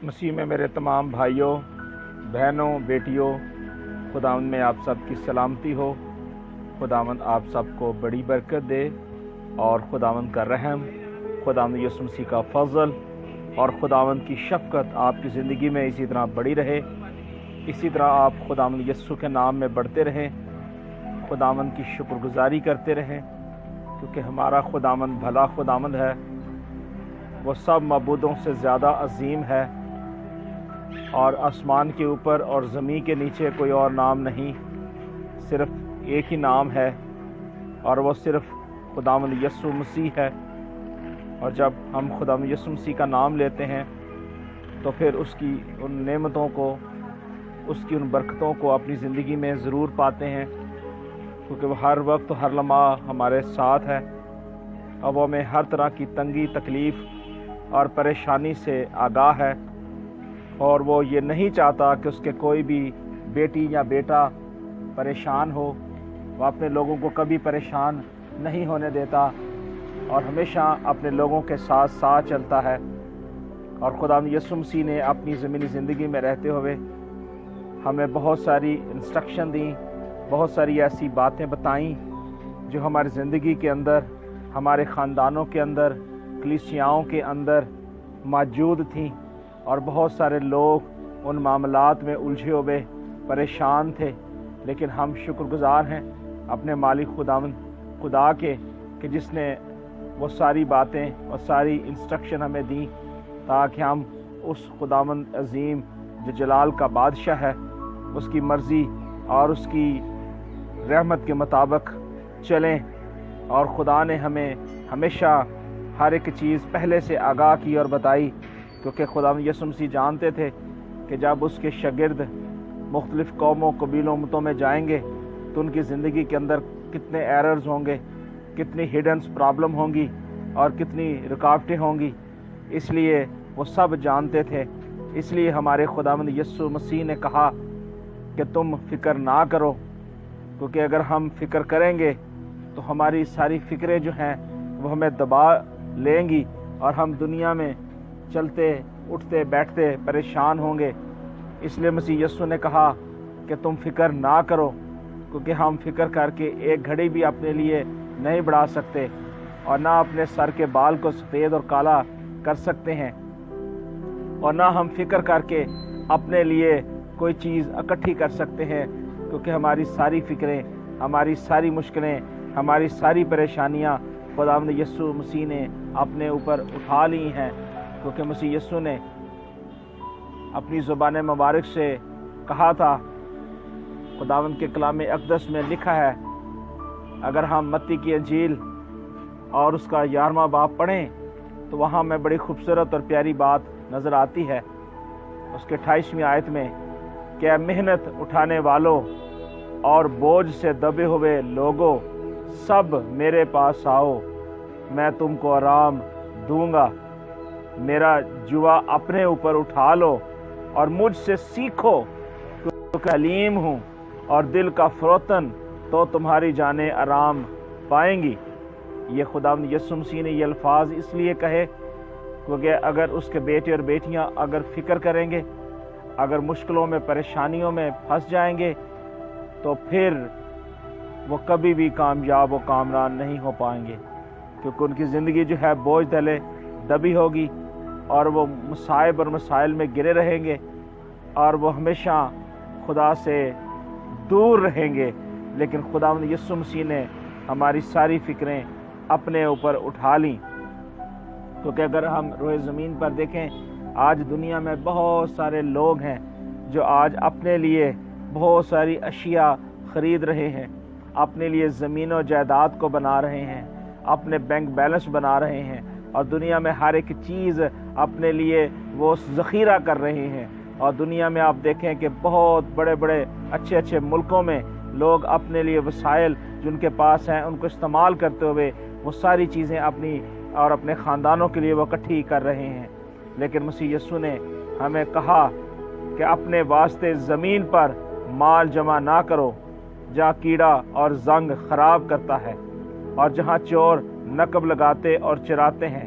मसीह में मेरे तमाम भाइयों, बहनों, बेटियों, खुदावंद में आप सब की सलामती हो। खुदावंद आप सबको बड़ी बरकत दे और खुदावंद का रहम, खुदावंद यीशु मसीह का फजल और खुदावंद की शफकत आपकी ज़िंदगी में इसी तरह बड़ी रहे। इसी तरह आप खुदावंद यीशु के नाम में बढ़ते रहें, खुदावंद की शुक्रगुजारी करते रहें, क्योंकि हमारा खुदावंद भला खुदावंद है। वो सब मबूदों से ज़्यादा अजीम है और आसमान के ऊपर और ज़मीन के नीचे कोई और नाम नहीं, सिर्फ एक ही नाम है और वो सिर्फ खुदावंद यीशु मसीह है। और जब हम खुदावंद यीशु मसीह का नाम लेते हैं तो फिर उसकी उन नेमतों को, उसकी उन बरकतों को अपनी ज़िंदगी में ज़रूर पाते हैं, क्योंकि वो हर वक्त तो हर लम्हा हमारे साथ है और वो हमें हर तरह की तंगी, तकलीफ़ और परेशानी से आगाह है। और वो ये नहीं चाहता कि उसके कोई भी बेटी या बेटा परेशान हो। वो अपने लोगों को कभी परेशान नहीं होने देता और हमेशा अपने लोगों के साथ साथ चलता है। और खुदावंद यीशु मसीह ने अपनी ज़मीनी ज़िंदगी में रहते हुए हमें बहुत सारी इंस्ट्रक्शन दी, बहुत सारी ऐसी बातें बताईं जो हमारी ज़िंदगी के अंदर, हमारे ख़ानदानों के अंदर, कलीसियाओं के अंदर मौजूद थीं। और बहुत सारे लोग उन मामलात में उलझे हुए परेशान थे, लेकिन हम शुक्रगुजार हैं अपने मालिक खुदा के कि जिसने वो सारी बातें और सारी इंस्ट्रक्शन हमें दी, ताकि हम उस खुदावंद अजीम जो जलाल का बादशाह है, उसकी मर्ज़ी और उसकी रहमत के मुताबिक चलें। और खुदा ने हमें हमेशा हर एक चीज़ पहले से आगाह की और बताई, क्योंकि खुदावंद यीशु मसीह जानते थे कि जब उसके शागिर्द मुख्तलिफ़ कौमों, कबीलों, उम्मतों में जाएंगे तो उनकी ज़िंदगी के अंदर कितने एरर्स होंगे, कितनी हिडन प्रॉब्लम होंगी और कितनी रुकावटें होंगी। इसलिए वो सब जानते थे। इसलिए हमारे खुदावंद यीशु मसीह ने कहा कि तुम फ़िक्र ना करो, क्योंकि अगर हम फ़िक्र करेंगे तो हमारी सारी फ़िक्रें जो हैं वो हमें दबा लेंगी और हम दुनिया में चलते, उठते, बैठते परेशान होंगे। इसलिए मसीह यीशु ने कहा कि तुम फ़िक्र ना करो, क्योंकि हम फ़िक्र करके एक घड़ी भी अपने लिए नहीं बढ़ा सकते और ना अपने सर के बाल को सफ़ेद और काला कर सकते हैं, और ना हम फ़िक्र करके अपने लिए कोई चीज़ इकट्ठी कर सकते हैं, क्योंकि हमारी सारी फ़िक्रें, हमारी सारी मुश्किलें, हमारी सारी परेशानियाँ खुदावंद यीशु मसीह ने अपने ऊपर उठा ली हैं। क्योंकि मसीह यीशु ने अपनी ज़ुबान मुबारक से कहा था, खुदावंद के कलाम अक़दस में लिखा है, अगर हम मत्ती की इंजील और उसका 11वां बाब पढ़ें तो वहाँ में बड़ी खूबसूरत और प्यारी बात नज़र आती है। उसके 28वीं आयत में, क्या मेहनत उठाने वालों और बोझ से दबे हुए लोगों, सब मेरे पास आओ, मैं तुमको आराम दूंगा। मेरा जुआ अपने ऊपर उठा लो और मुझसे सीखो, क्योंकि हलीम हूँ और दिल का फ़रोतन, तो तुम्हारी जानें आराम पाएंगी। ये खुदावंद यीशु मसीह ने ये अल्फाज इसलिए कहे क्योंकि अगर उसके बेटे और बेटियां अगर फ़िक्र करेंगे, अगर मुश्किलों में, परेशानियों में फंस जाएंगे, तो फिर वो कभी भी कामयाब व कामयाब नहीं हो पाएंगे, क्योंकि उनकी ज़िंदगी जो है बोझ तले दबी होगी और वो मुसाइब और मसाइल में गिरे रहेंगे और वो हमेशा खुदा से दूर रहेंगे। लेकिन खुदावंद यीशु मसीह ने हमारी सारी फ़िक्रें अपने ऊपर उठा लीं। क्योंकि अगर हम रोए ज़मीन पर देखें, आज दुनिया में बहुत सारे लोग हैं जो आज अपने लिए बहुत सारी अशिया ख़रीद रहे हैं, अपने लिए ज़मीन और जायदाद को बना रहे हैं, अपने बैंक बैलेंस बना रहे हैं और दुनिया में हर एक चीज़ अपने लिए वो ज़ख़ीरा कर रहे हैं। और दुनिया में आप देखें कि बहुत बड़े बड़े अच्छे अच्छे मुल्कों में लोग अपने लिए वसाइल जिनके पास हैं उनको इस्तेमाल करते हुए वो सारी चीज़ें अपनी और अपने ख़ानदानों के लिए वो इकट्ठी कर रहे हैं। लेकिन मसीह यीशु ने हमें कहा कि अपने वास्ते ज़मीन पर माल जमा ना करो, जहाँ कीड़ा और जंग ख़राब करता है और जहाँ चोर नकब लगाते और चराते हैं,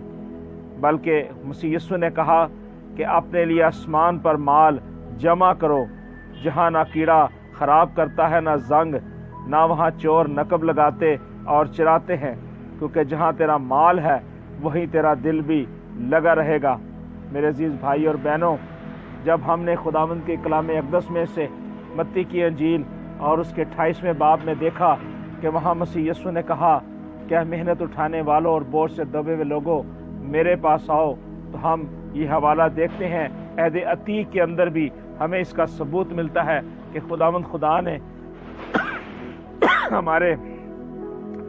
बल्कि मसीह यीशु ने कहा कि अपने लिए आसमान पर माल जमा करो, जहाँ ना कीड़ा खराब करता है ना जंग, ना वहाँ चोर नकब लगाते और चराते हैं, क्योंकि जहाँ तेरा माल है वहीं तेरा दिल भी लगा रहेगा। मेरे अजीज़ भाई और बहनों, जब हमने खुदावंद के कलाम अक़दस में से मत्ती की अंजील और उसके 28वें बाब में देखा कि वहाँ मसीह यीशु ने कहा कि मेहनत उठाने वालों और बोझ से दबे हुए लोगों मेरे पास आओ, तो हम ये हवाला देखते हैं अहद अतीक के अंदर भी हमें इसका सबूत मिलता है कि खुदावंद खुदा ने हमारे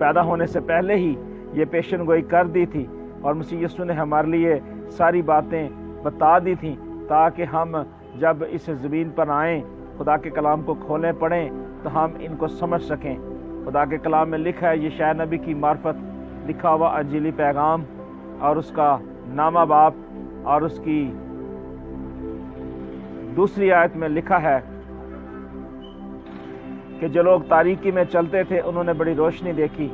पैदा होने से पहले ही ये पेशन गोई कर दी थी और मसीह यीशु ने हमारे लिए सारी बातें बता दी थी, ताकि हम जब इस ज़मीन पर आएँ, खुदा के कलाम को खोलें पढ़ें तो हम इनको समझ सकें। खुदा के कलाम में लिखा है, यशायाह नबी की मार्फत लिखा हुआ अंजीली पैगाम और उसका नामा बाप और उसकी दूसरी आयत में लिखा है कि जो लोग तारीकी में चलते थे उन्होंने बड़ी रोशनी देखी,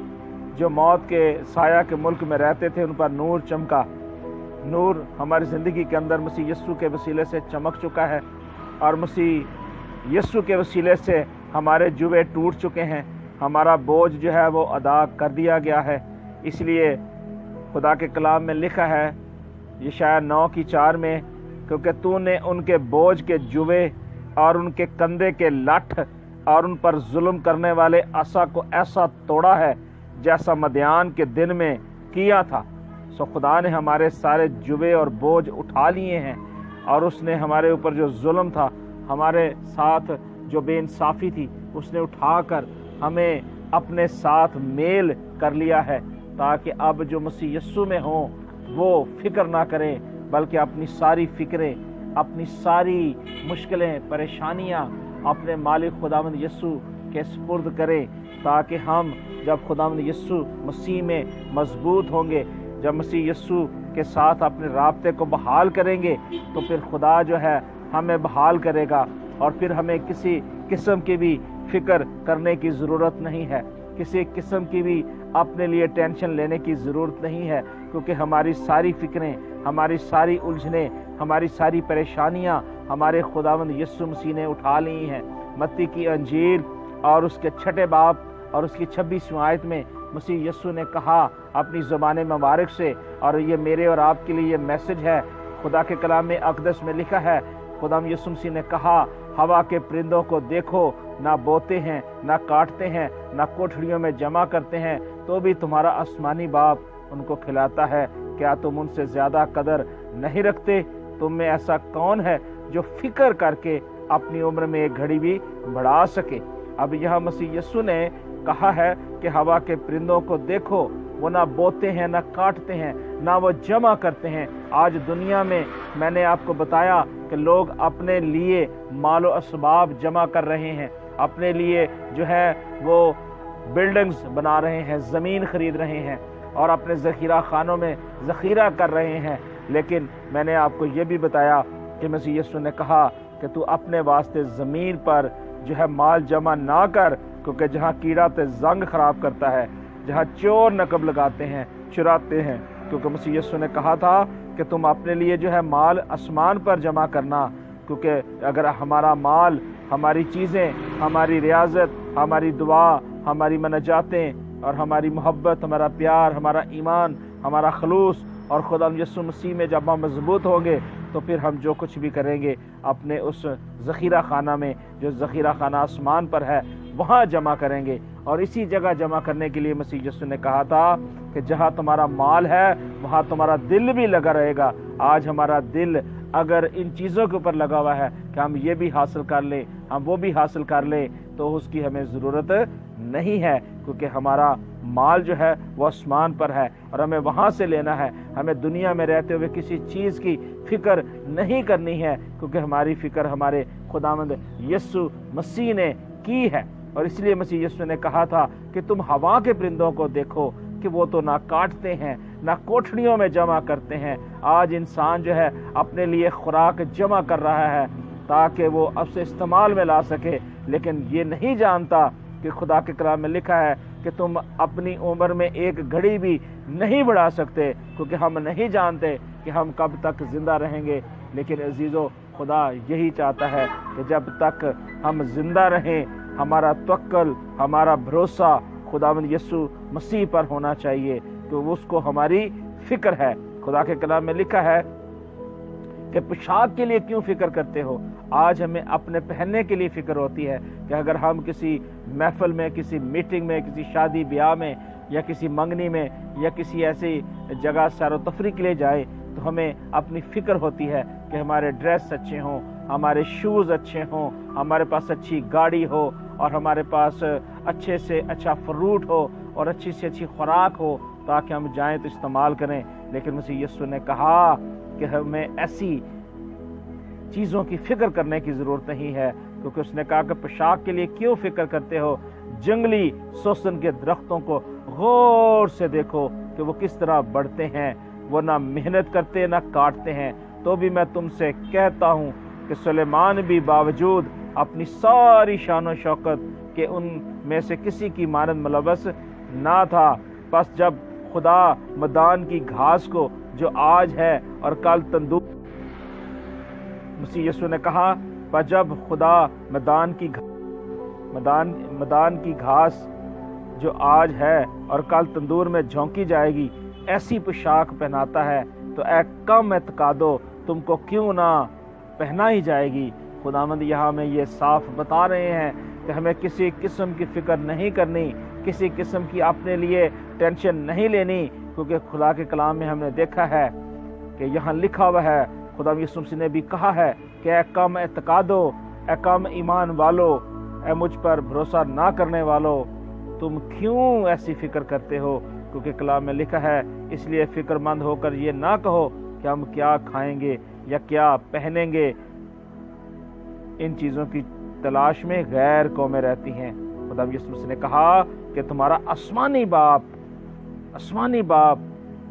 जो मौत के साया के मुल्क में रहते थे उन पर नूर चमका। नूर हमारी ज़िंदगी के अंदर मसीह यीशु के वसीले से चमक चुका है और मसीह यीशु के वसीले से हमारे जुए टूट चुके हैं, हमारा बोझ जो है वो अदा कर दिया गया है। इसलिए खुदा के कलाम में लिखा है यशायाह 9:4 में, क्योंकि तूने उनके बोझ के जुए और उनके कंधे के लठ और उन पर जुल्म करने वाले आसा को ऐसा तोड़ा है जैसा मध्यान के दिन में किया था। सो खुदा ने हमारे सारे जुए और बोझ उठा लिए हैं और उसने हमारे ऊपर जो जुल्म था, हमारे साथ जो बेइंसाफ़ी थी, उसने उठाकर हमें अपने साथ मेल कर लिया है, ताकि अब जो मसीह यीशु में हों वो फिक्र ना करें, बल्कि अपनी सारी फिक्रें, अपनी सारी मुश्किलें, परेशानियां अपने मालिक खुदावंद यीशु के सुपुर्द करें, ताकि हम जब खुदावंद यीशु मसीह में मजबूत होंगे, जब मसीह यीशु के साथ अपने राब्ते को बहाल करेंगे, तो फिर खुदा जो है हमें बहाल करेगा और फिर हमें किसी किस्म की भी फिक्र करने की ज़रूरत नहीं है, किसी किस्म की भी अपने लिए टेंशन लेने की ज़रूरत नहीं है, क्योंकि हमारी सारी फिक्रें, हमारी सारी उलझनें, हमारी सारी परेशानियां हमारे खुदावंद यीशु मसीह ने उठा ली हैं। मत्ती की अंजील और उसके 6 बाब और उसकी 26वीं आयत में मसीह यीशु ने कहा अपनी ज़बान मुबारक से, और ये मेरे और आपके लिए ये मैसेज है। खुदा के कलाम में अक़दस में लिखा है, खुदावंद यीशु मसीह ने कहा, हवा के परिंदों को देखो, ना बोते हैं, ना काटते हैं, ना कोठरियों में जमा करते हैं, तो भी तुम्हारा आसमानी बाप उनको खिलाता है। क्या तुम उनसे ज़्यादा कदर नहीं रखते? तुम में ऐसा कौन है जो फिक्र करके अपनी उम्र में एक घड़ी भी बढ़ा सके? अब यह मसीह यीशु ने कहा है कि हवा के परिंदों को देखो, वो ना बोते हैं, ना काटते हैं, ना वो जमा करते हैं। आज दुनिया में मैंने आपको बताया कि लोग अपने लिए मालो असबाब जमा कर रहे हैं, अपने लिए जो है वो बिल्डिंग्स बना रहे हैं, ज़मीन खरीद रहे हैं और अपने ज़ख़ीरा खानों में ज़ख़ीरा कर रहे हैं। लेकिन मैंने आपको ये भी बताया कि मसीह यीशु ने कहा कि तू अपने वास्ते ज़मीन पर जो है माल जमा ना कर, क्योंकि जहाँ कीड़ा ते जंग खराब करता है, जहाँ चोर नकब लगाते हैं, चुराते हैं। क्योंकि मसीह यीशु ने कहा था कि तुम अपने लिए जो है माल आसमान पर जमा करना, क्योंकि अगर हमारा माल, हमारी चीज़ें, हमारी रियाजत, हमारी दुआ, हमारी मनाजातें और हमारी मोहब्बत, हमारा प्यार, हमारा ईमान, हमारा खलूस और खुदा यीशु मसीह में जब हम मजबूत होंगे, तो फिर हम जो कुछ भी करेंगे अपने उस ज़ख़ीरा खाना में, जो ज़ख़ीरा खाना आसमान पर है, वहाँ जमा करेंगे। और इसी जगह जमा करने के लिए मसीह यीशु ने कहा था कि जहाँ तुम्हारा माल है वहाँ तुम्हारा दिल भी लगा रहेगा। आज हमारा दिल अगर इन चीज़ों के ऊपर लगा हुआ है कि हम ये भी हासिल कर लें, हम वो भी हासिल कर लें, तो उसकी हमें ज़रूरत नहीं है, क्योंकि हमारा माल जो है वो आसमान पर है और हमें वहाँ से लेना है। हमें दुनिया में रहते हुए किसी चीज़ की फ़िक्र नहीं करनी है, क्योंकि हमारी फ़िक्र हमारे खुदावंद यीशु मसीह ने की है। और इसलिए मसीह यीशु ने कहा था कि तुम हवा के परिंदों को देखो कि वो तो ना काटते हैं, ना कोठरियों में जमा करते हैं। आज इंसान जो है अपने लिए खुराक जमा कर रहा है ताकि वो अब से इस्तेमाल में ला सके, लेकिन ये नहीं जानता कि खुदा के कलाम में लिखा है کہ तुम अपनी उम्र में एक घड़ी भी नहीं बढ़ा सकते, क्योंकि हम नहीं जानते कि हम कब तक जिंदा रहेंगे। लेकिन अजीज़ों, खुदा यही चाहता है कि जब तक हम जिंदा रहें, हमारा तवक्कुल, हमारा भरोसा खुदावंद यीशु मसीह पर होना चाहिए, तो उसको हमारी फिक्र है। खुदा के कलाम में लिखा है कि पोशाक के लिए क्यों फिक्र करते हो। आज हमें अपने पहनने के लिए फिक्र होती है कि अगर हम किसी महफिल में, किसी मीटिंग में, किसी शादी ब्याह में, या किसी मंगनी में, या किसी ऐसी जगह सैर व तफरीह के लिए जाए, तो हमें अपनी फिक्र होती है कि हमारे ड्रेस अच्छे हों, हमारे शूज़ अच्छे हों, हमारे पास अच्छी गाड़ी हो, और हमारे पास अच्छे से अच्छा फ्रूट हो, और अच्छी से अच्छी खुराक हो, ताकि हम जाएं तो इस्तेमाल करें। लेकिन मसीह यीशु ने कहा कि हमें ऐसी चीज़ों की फिक्र करने की ज़रूरत नहीं है, क्योंकि उसने कहा कि पोशाक के लिए क्यों फिक्र करते हो। जंगली सोसन के दरख्तों को गौर से देखो कि वो किस तरह बढ़ते हैं, वो ना मेहनत करते ना काटते हैं। तो भी मैं तुमसे कहता हूँ कि सुलेमान भी बावजूद अपनी सारी शान व शौकत के उनमें से किसी की मानद मुलव्वस ना था। बस जब खुदा मैदान की घास को, जो आज है और कल तंदूर, मसीह यीशु ने कहा, पर जब खुदा मैदान की घास जो आज है और कल तंदूर में झोंकी जाएगी, ऐसी पोशाक पहनाता है, तो ऐ कम एतकादो, तुमको क्यों ना पहनाई जाएगी। खुदावंद यहाँ में ये साफ बता रहे हैं कि हमें किसी किस्म की फिक्र नहीं करनी, किसी किस्म की अपने लिए टेंशन नहीं लेनी, क्योंकि खुदा के कलाम में हमने देखा है कि यहाँ लिखा हुआ है, खुदा यीशु मसीह ने भी कहा है कि ऐ कम एतकादो, ऐ कम ईमान वालो, ऐ मुझ पर भरोसा ना करने वालो, तुम क्यों ऐसी फिक्र करते हो। क्योंकि कलाम में लिखा है, इसलिए फिक्रमंद होकर ये ना कहो कि हम क्या खाएंगे या क्या पहनेंगे। इन चीज़ों की तलाश में गैर कौमें रहती हैं। खुदा यीशु मसीह ने कहा कि तुम्हारा आसमानी बाप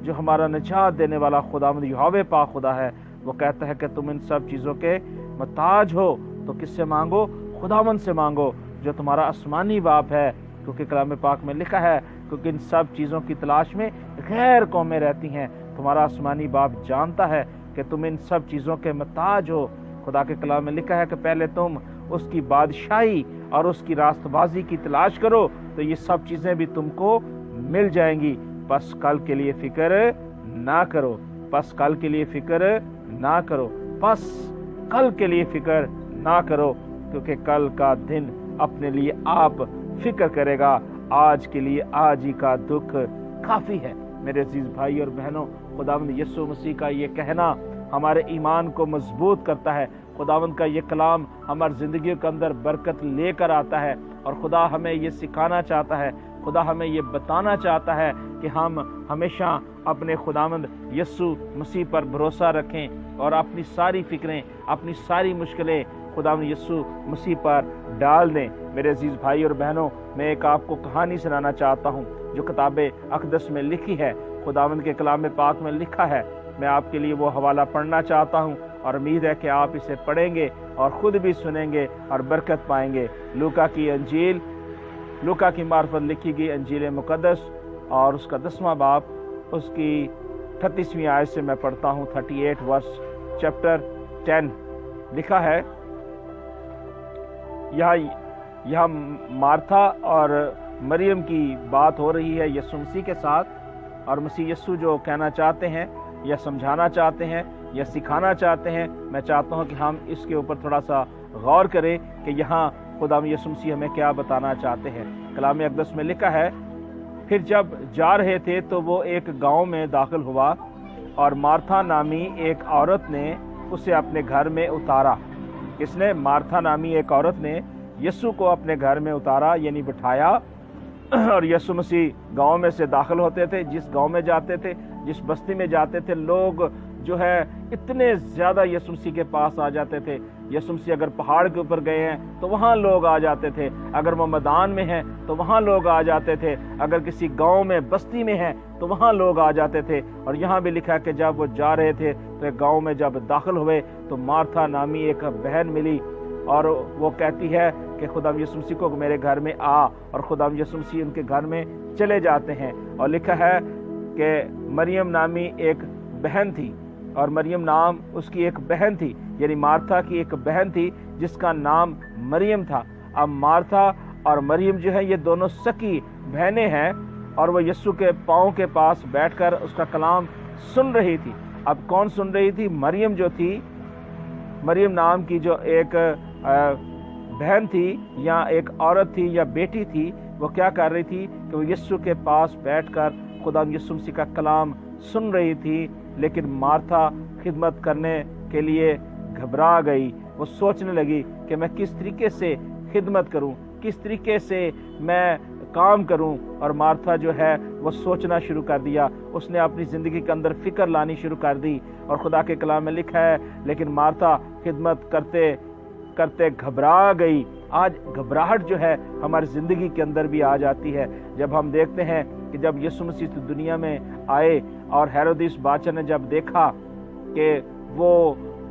जो हमारा निजात देने वाला खुदावंद यहोवा पाक खुदा है, वो कहता है कि तुम इन सब चीज़ों के मोहताज हो तो किससे मांगो, खुदावंद से मांगो जो तुम्हारा आसमानी बाप है। क्योंकि कलाम पाक में लिखा है, क्योंकि इन सब चीज़ों की तलाश में गैर कौमें रहती हैं, तुम्हारा आसमानी बाप जानता है कि तुम इन सब चीज़ों के मोहताज हो। खुदा के कलाम में लिखा है कि पहले तुम उसकी बादशाही और उसकी रास्तबाजी की तलाश करो, तो ये सब चीज़ें भी तुमको मिल जाएंगी। बस कल के लिए फिक्र ना करो, बस कल के लिए फिक्र ना करो, बस कल के लिए फिक्र ना करो, क्योंकि कल का दिन अपने लिए आप फिक्र करेगा। आज के लिए आज ही का दुख काफ़ी है। मेरे अजीज भाई और बहनों, खुदावंद यीशु मसीह का ये कहना हमारे ईमान को मजबूत करता है। खुदावंद का ये कलाम हमारी ज़िंदगी के अंदर बरकत लेकर आता है, और खुदा हमें ये सिखाना चाहता है, खुदा हमें ये बताना चाहता है कि हम हमेशा अपने खुदावंद यीशु मसीह पर भरोसा रखें और अपनी सारी फिक्रें, अपनी सारी मुश्किलें खुदावंद यीशु मसीह पर डाल दें। मेरे अजीज भाई और बहनों, मैं एक आपको कहानी सुनाना चाहता हूँ जो किताब अक़दस में लिखी है, खुदावंद के कलाम पाक में लिखा है। मैं आपके लिए वो हवाला पढ़ना चाहता हूँ, और उम्मीद है कि आप इसे पढ़ेंगे और ख़ुद भी सुनेंगे और बरकत पाएंगे। लूका की मार्फत लिखी गई अंजील मुक़द्दस और उसका 10वां बाब, उसकी 38वीं आयत से मैं पढ़ता हूँ। 38 वर्स चैप्टर 10 लिखा है। यह मार्था और मरियम की बात हो रही है यीशु मसीह के साथ, और मसीह यीशु जो कहना चाहते हैं या समझाना चाहते हैं या सिखाना चाहते हैं, मैं चाहता हूं कि हम इसके ऊपर थोड़ा सा गौर करें कि यहाँ खुदा यीशु मसीह हमें क्या बताना चाहते हैं। कलाम अक़दस में लिखा है, फिर जब जा रहे थे तो वो एक गांव में दाखिल हुआ, और मार्था नामी एक औरत ने उसे अपने घर में उतारा। इसने मार्था नामी एक औरत ने यीशु को अपने घर में उतारा, यानी बिठाया। और यीशु मसीह गांव में से दाखिल होते थे, जिस गांव में जाते थे, जिस बस्ती में जाते थे, लोग जो है इतने ज़्यादा यीशु मसीह के पास आ जाते थे। यीशु मसीह अगर पहाड़ के ऊपर गए हैं तो वहाँ लोग आ जाते थे, अगर वो मैदान में हैं तो वहाँ लोग आ जाते थे, अगर किसी गांव में बस्ती में हैं तो वहाँ लोग आ जाते थे। और यहाँ भी लिखा है कि जब वो जा रहे थे तो एक गाँव में जब दाखिल हुए तो मार्था नामी एक बहन मिली اور وہ کہتی ہے کہ خدا یسوع مسیح کو میرے گھر میں آ، اور خدا یسوع مسیح ان کے گھر میں چلے جاتے ہیں۔ اور لکھا ہے کہ مریم نامی ایک بہن تھی، اور مریم نام اس کی ایک بہن تھی، یعنی مارتھا کی ایک بہن تھی جس کا نام مریم تھا۔ اب مارتھا اور مریم جو ہے یہ دونوں سکی بہنیں ہیں، اور وہ یسوع کے پاؤں کے پاس بیٹھ کر اس کا کلام سن رہی تھی۔ اب کون سن رہی تھی؟ مریم جو تھی، مریم نام کی جو ایک بہن تھی یا ایک عورت تھی یا بیٹی تھی، وہ کیا کر رہی تھی کہ وہ یسوع کے پاس بیٹھ کر خدا یسوع مسیح کا کلام سن رہی تھی، لیکن مارتھا خدمت کرنے کے لیے گھبرا گئی۔ وہ سوچنے لگی کہ میں کس طریقے سے خدمت کروں، کس طریقے سے میں کام کروں، اور مارتھا جو ہے وہ سوچنا شروع کر دیا۔ اس نے اپنی زندگی کے اندر فکر لانی شروع کر دی، اور خدا کے کلام میں لکھا ہے لیکن مارتھا خدمت کرتے کرتے گھبرا گئی۔ آج گھبراہٹ جو ہے ہماری زندگی کے اندر بھی آ جاتی ہے، جب ہم دیکھتے ہیں کہ جب یسوع مسیح دنیا میں آئے اور ہیرودیس بادشاہ نے جب دیکھا کہ وہ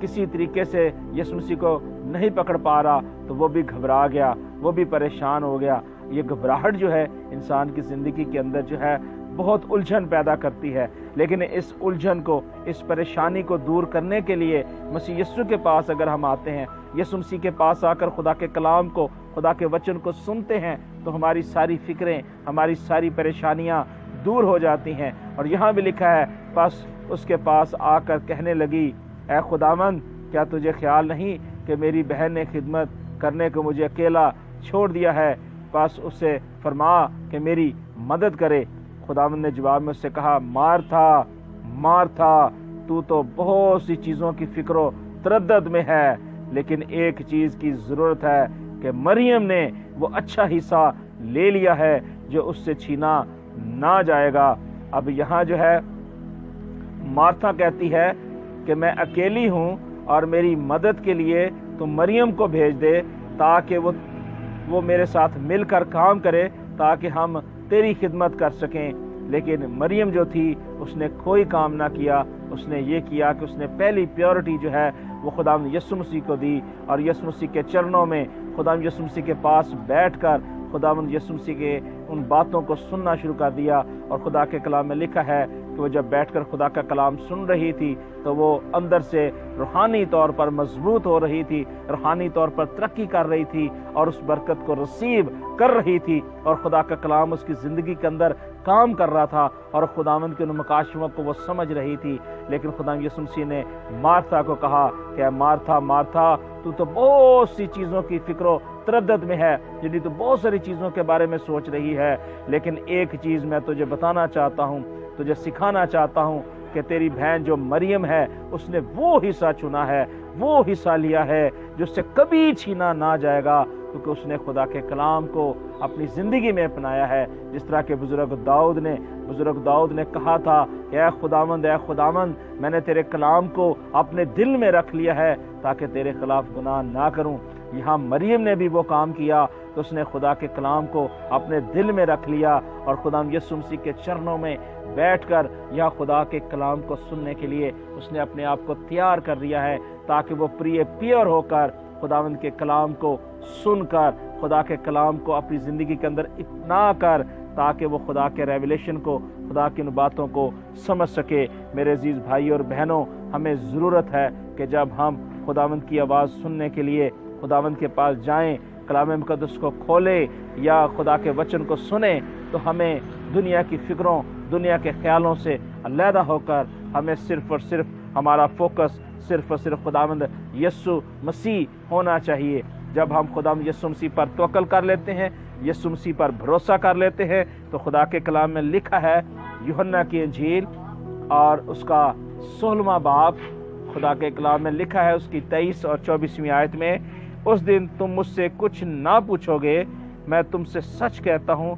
کسی طریقے سے یسوع مسیح کو نہیں پکڑ پا رہا تو وہ بھی گھبرا گیا، وہ بھی پریشان ہو گیا۔ یہ گھبراہٹ جو ہے انسان کی زندگی کے اندر جو ہے بہت الجھن پیدا کرتی ہے، لیکن اس الجھن کو، اس پریشانی کو دور کرنے کے لیے مسیح یسوع کے پاس اگر ہم آتے ہیں، یسوع مسیح کے پاس آ کر خدا کے کلام کو، خدا کے وچن کو سنتے ہیں، تو ہماری ساری فکریں، ہماری ساری پریشانیاں دور ہو جاتی ہیں۔ اور یہاں بھی لکھا ہے پس اس کے پاس آ کر کہنے لگی، اے خداوند، کیا تجھے خیال نہیں کہ میری بہن نے خدمت کرنے کو مجھے اکیلا چھوڑ دیا ہے؟ پس اس سے فرما کہ میری مدد کرے۔ خداوند نے جواب میں اس سے کہا، مارتھا مارتھا، تو بہت سی چیزوں کی فکر و تردد میں ہے، لیکن ایک چیز کی ضرورت ہے کہ مریم نے وہ اچھا حصہ لے لیا ہے جو اس سے چھینا نہ جائے گا۔ اب یہاں جو ہے مارتھا کہتی ہے کہ میں اکیلی ہوں اور میری مدد کے لیے تو مریم کو بھیج دے تاکہ وہ میرے ساتھ مل کر کام کرے، تاکہ ہم تیری خدمت کر سکیں۔ لیکن مریم جو تھی اس نے کوئی کام نہ کیا، اس نے یہ کیا کہ اس نے پہلی پیورٹی جو ہے وہ خداوند یسوع مسیح کو دی، اور یسوع مسیح کے چرنوں میں خداوند یسوع مسیح کے پاس بیٹھ کر خداوند یسوع مسیح کے ان باتوں کو سننا شروع کر دیا۔ اور خدا کے کلام میں لکھا ہے کہ وہ جب بیٹھ کر خدا کا کلام سن رہی تھی تو وہ اندر سے روحانی طور پر مضبوط ہو رہی تھی، روحانی طور پر ترقی کر رہی تھی، اور اس برکت کو رسیو کر رہی تھی، اور خدا کا کلام اس کی زندگی کے اندر کام کر رہا تھا، اور خداوند کے ان مکاشفوں کو وہ سمجھ رہی تھی۔ لیکن خداوند یسوع مسیح نے مارتھا کو کہا کہ مارتھا مارتھا، تو بہت سی چیزوں کی فکر و تردد میں ہے، یعنی تو بہت ساری چیزوں کے بارے میں سوچ رہی ہے، لیکن ایک چیز میں تجھے بتانا چاہتا ہوں، تجھے سکھانا چاہتا ہوں کہ تیری بہن جو مریم ہے اس نے وہ حصہ چنا ہے، وہ حصہ لیا ہے جو اس سے کبھی چھینا نہ جائے گا، کیونکہ اس نے خدا کے کلام کو اپنی زندگی میں اپنایا ہے۔ جس طرح کہ بزرگ داؤد نے کہا تھا کہ اے خداوند، میں نے تیرے کلام کو اپنے دل میں رکھ لیا ہے تاکہ تیرے خلاف گناہ نہ کروں۔ یہاں مریم نے بھی وہ کام کیا کہ اس نے خدا کے کلام کو اپنے دل میں رکھ لیا، اور خدا یسوع مسیح کے چرنوں میں بیٹھ کر یا خدا کے کلام کو سننے کے لیے اس نے اپنے آپ کو تیار کر دیا ہے، تاکہ وہ پیور ہو کر خداوند کے کلام کو سن کر خدا کے کلام کو اپنی زندگی کے اندر اپنا کر، تاکہ وہ خدا کے ریویلیشن کو، خدا کی ان باتوں کو سمجھ سکے۔ میرے عزیز بھائی اور بہنوں، ہمیں ضرورت ہے کہ جب ہم خداوند کی آواز سننے کے لیے خداوند کے پاس جائیں، کلام مقدس کو کھولیں یا خدا کے وچن کو سنیں، تو ہمیں دنیا کی فکروں، دنیا کے خیالوں سے علیحدہ ہو کر ہمیں صرف اور صرف ہمارا فوکس صرف اور صرف خداوند یسوع مسیح ہونا چاہیے۔ جب ہم خداوند یسوع مسیح پر توکل کر لیتے ہیں، یسوع مسیح پر بھروسہ کر لیتے ہیں، تو خدا کے کلام میں لکھا ہے، یوحنا کی انجیل اور اس کا 16واں باب، خدا کے کلام میں لکھا ہے اس کی 23 اور 24ویں آیت میں، اس دن تم مجھ سے کچھ نہ پوچھو گے، میں تم سے سچ کہتا ہوں،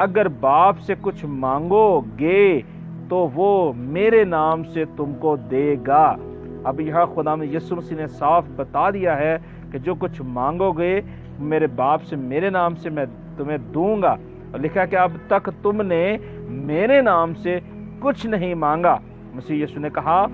اگر باپ سے کچھ مانگو گے تو وہ میرے نام سے تم کو دے گا۔ اب یہاں خدا یسوع مسیح نے صاف بتا دیا ہے کہ جو کچھ مانگو گے میرے باپ سے، میرے نام سے میں تمہیں دوں گا۔ اور لکھا کہ اب تک تم نے میرے نام سے کچھ نہیں مانگا۔ مسیح یسوع نے کہا،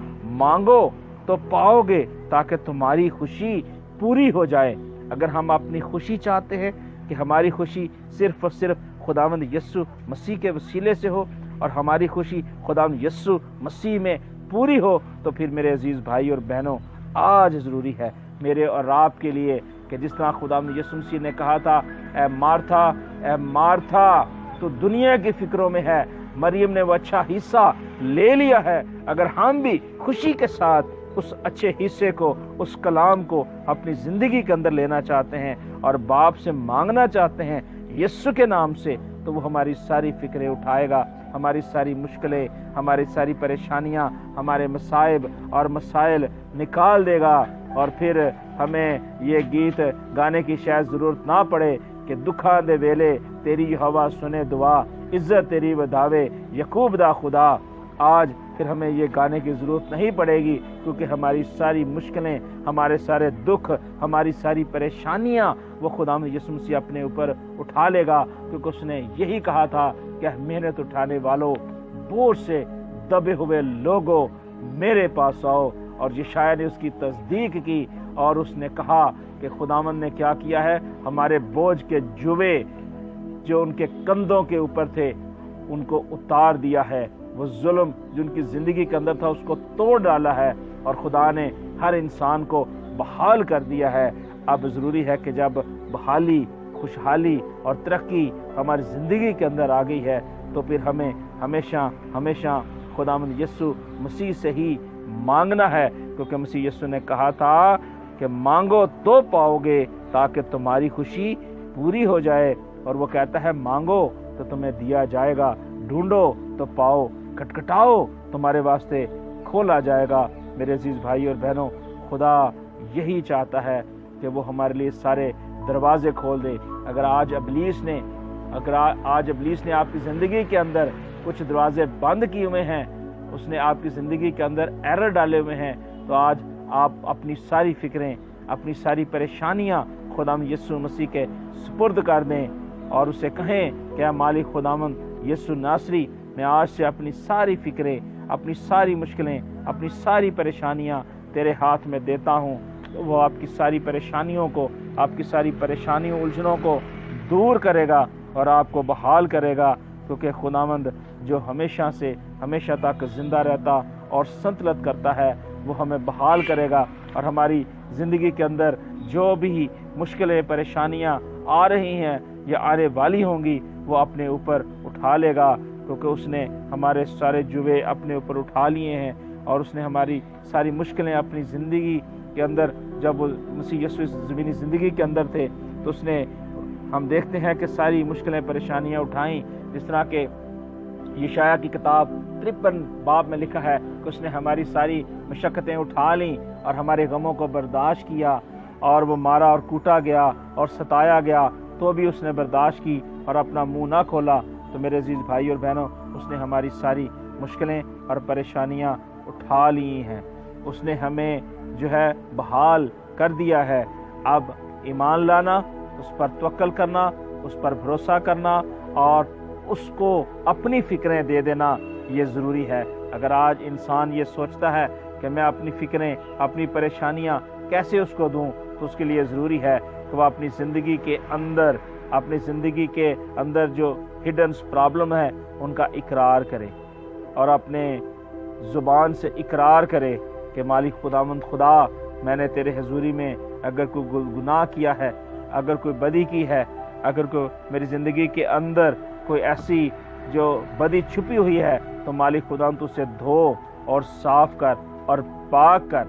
مانگو تو پاؤ گے تاکہ تمہاری خوشی پوری ہو جائے۔ اگر ہم اپنی خوشی چاہتے ہیں کہ ہماری خوشی صرف اور صرف خداوند یسوع مسیح کے وسیلے سے ہو اور ہماری خوشی خداوند یسوع مسیح میں پوری ہو، تو پھر میرے عزیز بھائی اور بہنوں، آج ضروری ہے میرے اور آپ کے لیے کہ جس طرح خداوند یسوع مسیح نے کہا تھا، اے مارتھا تو دنیا کی فکروں میں ہے، مریم نے وہ اچھا حصہ لے لیا ہے۔ اگر ہم بھی خوشی کے ساتھ اس اچھے حصے کو، اس کلام کو اپنی زندگی کے اندر لینا چاہتے ہیں اور باپ سے مانگنا چاہتے ہیں یسوع کے نام سے، تو وہ ہماری ساری فکریں اٹھائے گا، ہماری ساری مشکلیں، ہماری ساری پریشانیاں، ہمارے مصائب اور مسائل نکال دے گا، اور پھر ہمیں یہ گیت گانے کی شاید ضرورت نہ پڑے کہ دکھا دے ویلے تیری ہوا سنے دعا، عزت تیری وداوے یعقوب دا خدا۔ آج پھر ہمیں یہ گانے کی ضرورت نہیں پڑے گی، کیونکہ ہماری ساری مشکلیں، ہمارے سارے دکھ، ہماری ساری پریشانیاں وہ خداوند یسوع مسیح اپنے اوپر اٹھا لے گا، کیونکہ اس نے یہی کہا تھا کہ محنت اٹھانے والوں، بوجھ سے دبے ہوئے لوگوں میرے پاس آؤ۔ اور یشعیاہ نے اس کی تصدیق کی اور اس نے کہا کہ خداوند نے کیا کیا ہے، ہمارے بوجھ کے جوے جو ان کے کندھوں کے اوپر تھے ان کو اتار دیا ہے، وہ ظلم جو ان کی زندگی کے اندر تھا اس کو توڑ ڈالا ہے، اور خدا نے ہر انسان کو بحال کر دیا ہے۔ اب ضروری ہے کہ جب بحالی، خوشحالی اور ترقی ہماری زندگی کے اندر آ گئی ہے، تو پھر ہمیں ہمیشہ خداوند یسوع مسیح سے ہی مانگنا ہے، کیونکہ مسیح یسوع نے کہا تھا کہ مانگو تو پاؤ گے تاکہ تمہاری خوشی پوری ہو جائے، اور وہ کہتا ہے مانگو تو تمہیں دیا جائے گا، ڈھونڈو تو پاؤ، کھٹکھٹاؤ تمہارے واسطے کھولا جائے گا۔ میرے عزیز بھائی اور بہنوں، خدا یہی چاہتا ہے کہ وہ ہمارے لیے سارے دروازے کھول دے۔ اگر آج ابلیس نے آپ کی زندگی کے اندر کچھ دروازے بند کیے ہوئے ہیں، اس نے آپ کی زندگی کے اندر ایرر ڈالے ہوئے ہیں، تو آج آپ اپنی ساری فکریں، اپنی ساری پریشانیاں خداوند یسوع مسیح کے سپرد کر دیں اور اسے کہیں کہ اے مالک خداوند یسوع ناصری، میں آج سے اپنی ساری فکریں، اپنی ساری مشکلیں، اپنی ساری پریشانیاں تیرے ہاتھ میں دیتا ہوں۔ تو وہ آپ کی ساری پریشانیوں کو، آپ کی ساری پریشانیوں، الجھنوں کو دور کرے گا اور آپ کو بحال کرے گا، کیونکہ خداوند جو ہمیشہ تک زندہ رہتا اور سنتلت کرتا ہے، وہ ہمیں بحال کرے گا، اور ہماری زندگی کے اندر جو بھی مشکلیں، پریشانیاں آ رہی ہیں یا آنے والی ہوں گی، وہ اپنے اوپر اٹھا لے گا، کیونکہ اس نے ہمارے سارے جوے اپنے اوپر اٹھا لیے ہیں، اور اس نے ہماری ساری مشکلیں اپنی زندگی کے اندر، جب وہ مسیح یسوع زمینی زندگی کے اندر تھے تو اس نے، ہم دیکھتے ہیں کہ ساری مشکلیں، پریشانیاں اٹھائیں، جس طرح کہ یشعیاہ کی کتاب 53 باب میں لکھا ہے کہ اس نے ہماری ساری مشقتیں اٹھا لیں اور ہمارے غموں کو برداشت کیا، اور وہ مارا اور کوٹا گیا اور ستایا گیا تو بھی اس نے برداشت کی اور اپنا منہ نہ کھولا۔ تو میرے عزیز بھائی اور بہنوں، اس نے ہماری ساری مشکلیں اور پریشانیاں اٹھا لی ہیں، اس نے ہمیں جو ہے بحال کر دیا ہے۔ اب ایمان لانا، اس پر توکل کرنا، اس پر بھروسہ کرنا اور اس کو اپنی فکریں دے دینا، یہ ضروری ہے۔ اگر آج انسان یہ سوچتا ہے کہ میں اپنی فکریں، اپنی پریشانیاں کیسے اس کو دوں، تو اس کے لیے ضروری ہے کہ وہ اپنی زندگی کے اندر جو ہڈن پرابلم ہے ان کا اقرار کرے، اور اپنے زبان سے اقرار کرے کہ مالک خداوند خدا، میں نے تیرے حضوری میں اگر کوئی گناہ کیا ہے، اگر کوئی بدی کی ہے، اگر کوئی میری زندگی کے اندر کوئی ایسی جو بدی چھپی ہوئی ہے، تو مالک خداوند تو اسے دھو اور صاف کر اور پاک کر،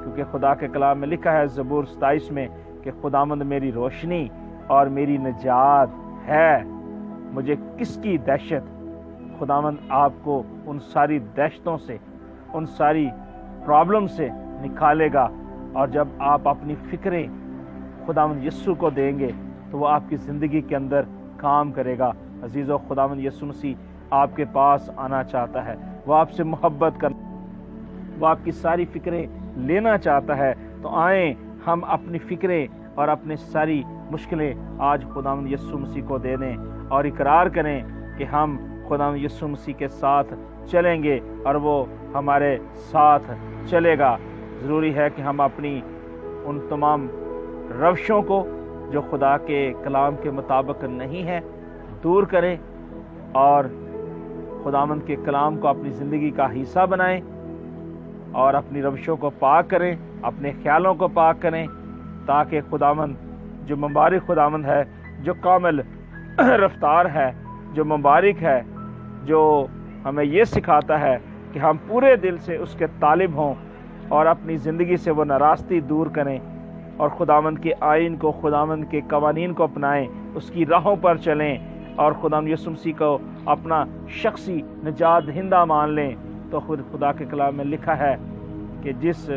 کیونکہ خدا کے کلام میں لکھا ہے زبور 27 میں کہ خداوند میری روشنی اور میری نجات ہے، مجھے کس کی دہشت۔ خداوند آپ کو ان ساری دہشتوں سے، ان ساری پرابلم سے نکالے گا، اور جب آپ اپنی فکریں خداوند یسوع کو دیں گے تو وہ آپ کی زندگی کے اندر کام کرے گا۔ عزیزو، خداوند یسوع مسیح آپ کے پاس آنا چاہتا ہے، وہ آپ سے محبت کرنا، وہ آپ کی ساری فکریں لینا چاہتا ہے۔ تو آئیں ہم اپنی فکریں اور اپنی ساری مشکلیں آج خداوند یسوع مسیح کو دے دیں اور اقرار کریں کہ ہم خداوند یسوع مسیح کے ساتھ چلیں گے اور وہ ہمارے ساتھ چلے گا۔ ضروری ہے کہ ہم اپنی ان تمام روشوں کو جو خدا کے کلام کے مطابق نہیں ہے دور کریں اور خداوند کے کلام کو اپنی زندگی کا حصہ بنائیں اور اپنی روشوں کو پاک کریں، اپنے خیالوں کو پاک کریں، تاکہ خداوند جو مبارک خداوند ہے، جو کامل رفتار ہے، جو مبارک ہے، جو ہمیں یہ سکھاتا ہے کہ ہم پورے دل سے اس کے طالب ہوں اور اپنی زندگی سے وہ ناراستی دور کریں اور خداوند کے آئین کو، خداوند کے قوانین کو اپنائیں، اس کی راہوں پر چلیں اور خداوند یسوع مسیح کو اپنا شخصی نجات دہندہ مان لیں، تو خود خدا کے کلام میں لکھا ہے کہ جس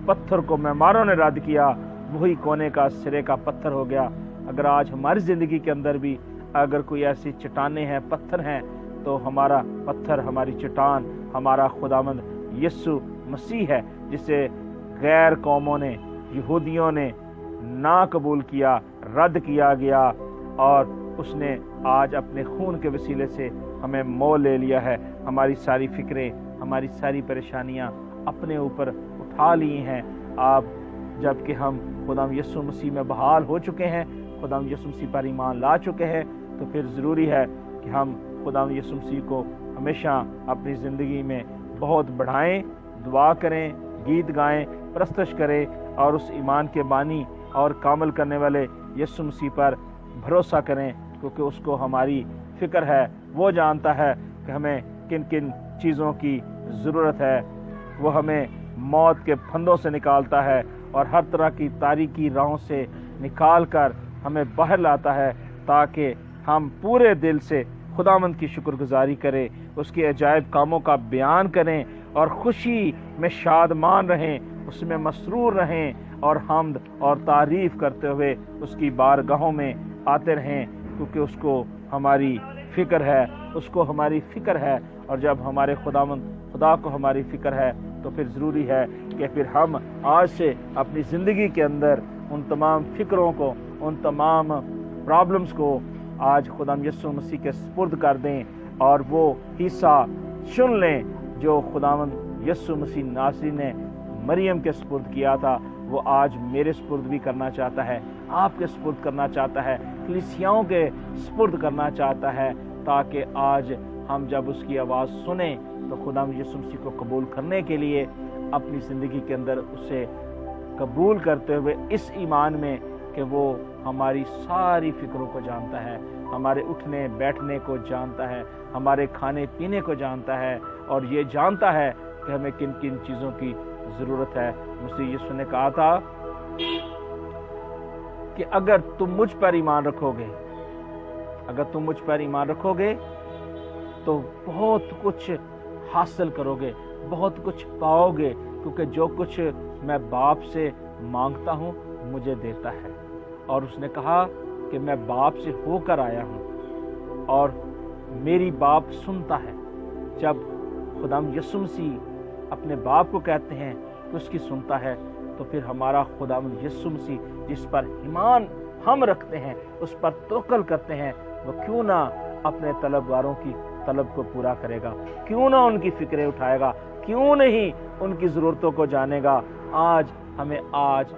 پتھر کو معماروں نے رد کیا وہی کونے کا سرے کا پتھر ہو گیا۔ اگر آج ہماری زندگی کے اندر بھی اگر کوئی ایسی چٹانیں ہیں، پتھر ہیں، تو ہمارا پتھر، ہماری چٹان ہمارا خداوند یسوع مسیح ہے، جسے غیر قوموں نے، یہودیوں نے نہ قبول کیا، رد کیا گیا، اور اس نے آج اپنے خون کے وسیلے سے ہمیں مول لے لیا ہے۔ ہماری ساری فکریں، ہماری ساری پریشانیاں اپنے اوپر اٹھا لی ہیں۔ آپ جب کہ ہم خداوند یسوع مسیح میں بحال ہو چکے ہیں، خداوند یسوع مسیح پر ایمان لا چکے ہیں، تو پھر ضروری ہے کہ ہم خداوند یسوع مسیح کو ہمیشہ اپنی زندگی میں بہت بڑھائیں، دعا کریں، گیت گائیں، پرستش کریں اور اس ایمان کے بانی اور کامل کرنے والے یسوع مسیح پر بھروسہ کریں، کیونکہ اس کو ہماری فکر ہے، وہ جانتا ہے کہ ہمیں کن کن چیزوں کی ضرورت ہے، وہ ہمیں موت کے پھندوں سے نکالتا ہے اور ہر طرح کی تاریکی راہوں سے نکال کر ہمیں باہر لاتا ہے، تاکہ ہم پورے دل سے خداوند کی شکر گزاری کریں، اس کے عجائب کاموں کا بیان کریں اور خوشی میں شادمان رہیں، اس میں مسرور رہیں اور حمد اور تعریف کرتے ہوئے اس کی بارگاہوں میں آتے رہیں، کیونکہ اس کو ہماری فکر ہے، اس کو ہماری فکر ہے، اور جب ہمارے خدا کو ہماری فکر ہے تو پھر ضروری ہے کہ پھر ہم آج سے اپنی زندگی کے اندر ان تمام فکروں کو، ان تمام پرابلمز کو آج خداوند یسوع مسیح کے سپرد کر دیں اور وہ حصہ چن لیں جو خداوند یسوع مسیح ناصری نے مریم کے سپرد کیا تھا، وہ آج میرے سپرد بھی کرنا چاہتا ہے، آپ کے سپرد کرنا چاہتا ہے، کلیسیاؤں کے سپرد کرنا چاہتا ہے، تاکہ آج ہم جب اس کی آواز سنیں تو خداوند یسوع مسیح کو قبول کرنے کے لیے اپنی زندگی کے اندر اسے قبول کرتے ہوئے اس ایمان میں کہ وہ ہماری ساری فکروں کو جانتا ہے، ہمارے اٹھنے بیٹھنے کو جانتا ہے، ہمارے کھانے پینے کو جانتا ہے، اور یہ جانتا ہے کہ ہمیں کن کن چیزوں کی ضرورت ہے۔ مسیح یسوع نے کہا تھا کہ اگر تم مجھ پر ایمان رکھو گے، اگر تم مجھ پر ایمان رکھو گے تو بہت کچھ حاصل کرو گے، بہت کچھ پاؤ گے، کیونکہ جو کچھ میں باپ سے مانگتا ہوں مجھے دیتا ہے۔ اور اس نے کہا کہ میں باپ سے ہو کر آیا ہوں اور میری باپ سنتا ہے۔ جب خداوند یسوع مسیح اپنے باپ کو کہتے ہیں کہ اس کی سنتا ہے، تو پھر ہمارا خداوند یسوع مسیح جس پر ایمان ہم رکھتے ہیں، اس پر توکل کرتے ہیں، وہ کیوں نہ اپنے طلبگاروں کی طلب کو پورا کرے گا، کیوں نہ ان کی فکریں اٹھائے گا، کیوں نہیں ان کی ضرورتوں کو جانے گا۔ ہمیں آج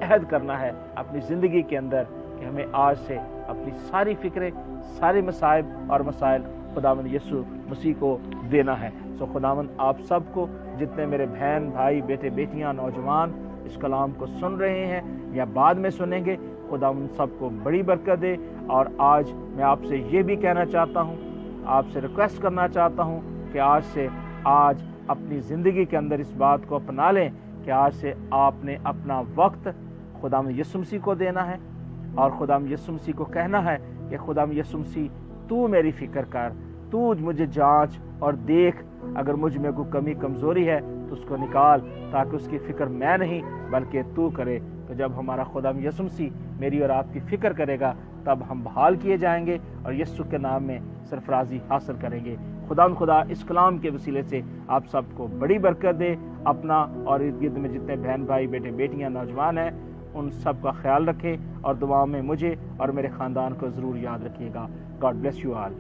عہد کرنا ہے اپنی زندگی کے اندر کہ ہمیں آج سے اپنی ساری فکریں، سارے مصائب اور مسائل خداوند یسوع مسیح کو دینا ہے۔ سو خداوند آپ سب کو، جتنے میرے بہن بھائی بیٹے بیٹیاں نوجوان اس کلام کو سن رہے ہیں یا بعد میں سنیں گے، خداوند سب کو بڑی برکت دے۔ اور آج میں آپ سے یہ بھی کہنا چاہتا ہوں، آپ سے ریکویسٹ کرنا چاہتا ہوں کہ آج اپنی زندگی کے اندر اس بات کو اپنا لیں کہ آج سے آپ نے اپنا وقت خداوند یسوع مسیح کو دینا ہے اور خداوند یسوع مسیح کو کہنا ہے کہ خداوند یسوع مسیح تو میری فکر کر، تو مجھے جانچ اور دیکھ، اگر مجھ میں کوئی کمی کمزوری ہے تو اس کو نکال، تاکہ اس کی فکر میں نہیں بلکہ تو کرے۔ تو جب ہمارا خداوند یسوع مسیح میری اور آپ کی فکر کرے گا تب ہم بحال کیے جائیں گے اور یسوع کے نام میں سرفرازی حاصل کریں گے۔ خدا اس کلام کے وسیلے سے آپ سب کو بڑی برکت دے، اپنا اور ارد گرد میں جتنے بہن بھائی بیٹے بیٹیاں نوجوان ہیں ان سب کا خیال رکھے، اور دعاؤں میں مجھے اور میرے خاندان کو ضرور یاد رکھیے گا۔ God bless you all.